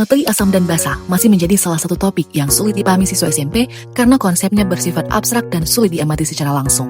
Materi asam dan basa masih menjadi salah satu topik yang sulit dipahami siswa SMP karena konsepnya bersifat abstrak dan sulit diamati secara langsung.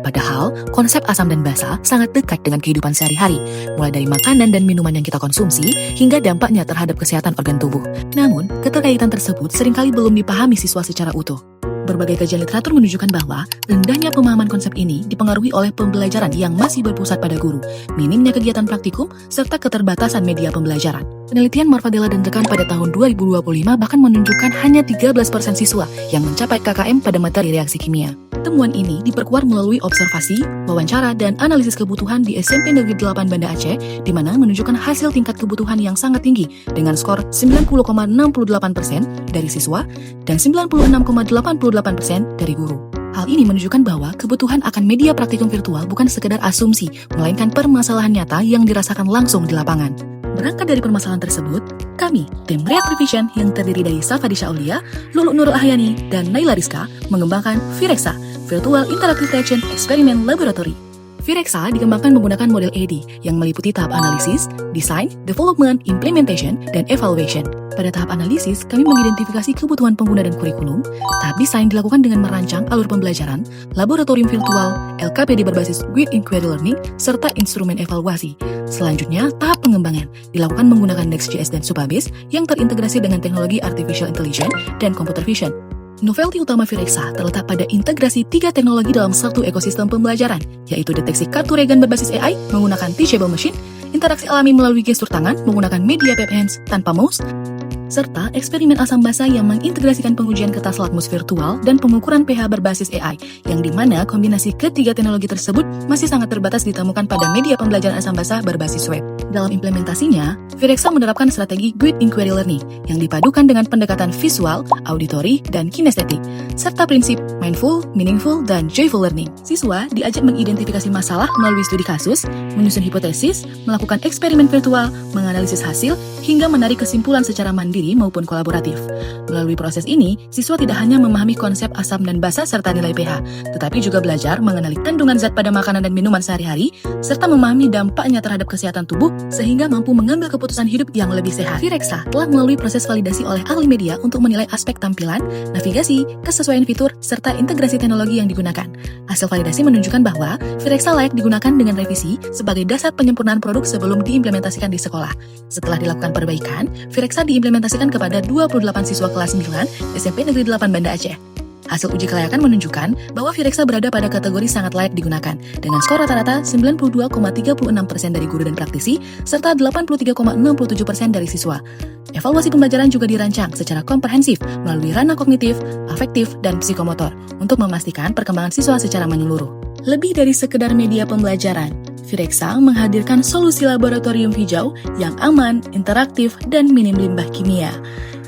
Padahal, konsep asam dan basa sangat dekat dengan kehidupan sehari-hari, mulai dari makanan dan minuman yang kita konsumsi, hingga dampaknya terhadap kesehatan organ tubuh. Namun, keterkaitan tersebut seringkali belum dipahami siswa secara utuh. Berbagai kajian literatur menunjukkan bahwa rendahnya pemahaman konsep ini dipengaruhi oleh pembelajaran yang masih berpusat pada guru, minimnya kegiatan praktikum, serta keterbatasan media pembelajaran. Penelitian Marfadella dan rekan pada tahun 2025 bahkan menunjukkan hanya 13% siswa yang mencapai KKM pada materi reaksi kimia. Temuan ini diperkuat melalui observasi, wawancara, dan analisis kebutuhan di SMP Negeri 8 Banda Aceh, di mana menunjukkan hasil tingkat kebutuhan yang sangat tinggi dengan skor 90,68% dari siswa dan 96,88% dari guru. Hal ini menunjukkan bahwa kebutuhan akan media praktikum virtual bukan sekedar asumsi, melainkan permasalahan nyata yang dirasakan langsung di lapangan. Berangkat dari permasalahan tersebut, kami, tim React Revision yang terdiri dari Safadisha Aulia, Lulu Nurul Ahyani, dan Naila Rizka, mengembangkan Virexa, Virtual Interactive Reaction Experiment Laboratory. Virexa dikembangkan menggunakan model AD yang meliputi tahap analisis, design, development, implementation, dan evaluation. Pada tahap analisis, kami mengidentifikasi kebutuhan pengguna dan kurikulum. Tahap desain dilakukan dengan merancang alur pembelajaran, laboratorium virtual, LKPD berbasis Guided Inquiry Learning, serta instrumen evaluasi. Selanjutnya, tahap pengembangan dilakukan menggunakan Next.js dan Supabase yang terintegrasi dengan teknologi Artificial Intelligence dan Computer Vision. Novelty utama Virexa terletak pada integrasi 3 teknologi dalam satu ekosistem pembelajaran, yaitu deteksi kartu regan berbasis AI menggunakan Teachable Machine, interaksi alami melalui gestur tangan menggunakan media Pep Hands tanpa mouse, serta eksperimen asam basa yang mengintegrasikan pengujian kertas lakmus virtual dan pengukuran pH berbasis AI, yang dimana kombinasi ketiga teknologi tersebut masih sangat terbatas ditemukan pada media pembelajaran asam basa berbasis web. Dalam implementasinya, Virexa menerapkan strategi Guided Inquiry Learning yang dipadukan dengan pendekatan visual, auditory, dan kinestetik, serta prinsip mindful, meaningful, dan joyful learning. Siswa diajak mengidentifikasi masalah melalui studi kasus, menyusun hipotesis, melakukan eksperimen virtual, menganalisis hasil, hingga menarik kesimpulan secara mandiri maupun kolaboratif. Melalui proses ini, siswa tidak hanya memahami konsep asam dan basa serta nilai pH, tetapi juga belajar mengenali kandungan zat pada makanan dan minuman sehari-hari, serta memahami dampaknya terhadap kesehatan tubuh, sehingga mampu mengambil keputusan hidup yang lebih sehat. Virexa telah melalui proses validasi oleh ahli media untuk menilai aspek tampilan, navigasi, kesesuaian fitur, serta integrasi teknologi yang digunakan. Hasil validasi menunjukkan bahwa Virexa layak digunakan dengan revisi sebagai dasar penyempurnaan produk sebelum diimplementasikan di sekolah. Setelah dilakukan perbaikan, Virexa diimplementasikan kepada 28 siswa kelas 9 SMP Negeri 8 Banda Aceh. Hasil uji kelayakan menunjukkan bahwa Virexa berada pada kategori sangat layak digunakan, dengan skor rata-rata 92,36% dari guru dan praktisi, serta 83,67% dari siswa. Evaluasi pembelajaran juga dirancang secara komprehensif melalui ranah kognitif, afektif, dan psikomotor untuk memastikan perkembangan siswa secara menyeluruh. Lebih dari sekedar media pembelajaran, Virexa menghadirkan solusi laboratorium hijau yang aman, interaktif, dan minim limbah kimia.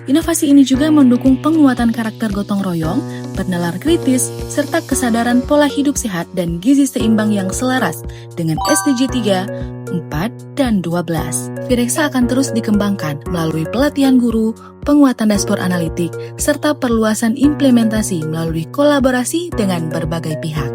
Inovasi ini juga mendukung penguatan karakter gotong royong, pennalar kritis, serta kesadaran pola hidup sehat dan gizi seimbang yang selaras dengan SDG 3, 4, dan 12. Virexa akan terus dikembangkan melalui pelatihan guru, penguatan dashboard analitik, serta perluasan implementasi melalui kolaborasi dengan berbagai pihak.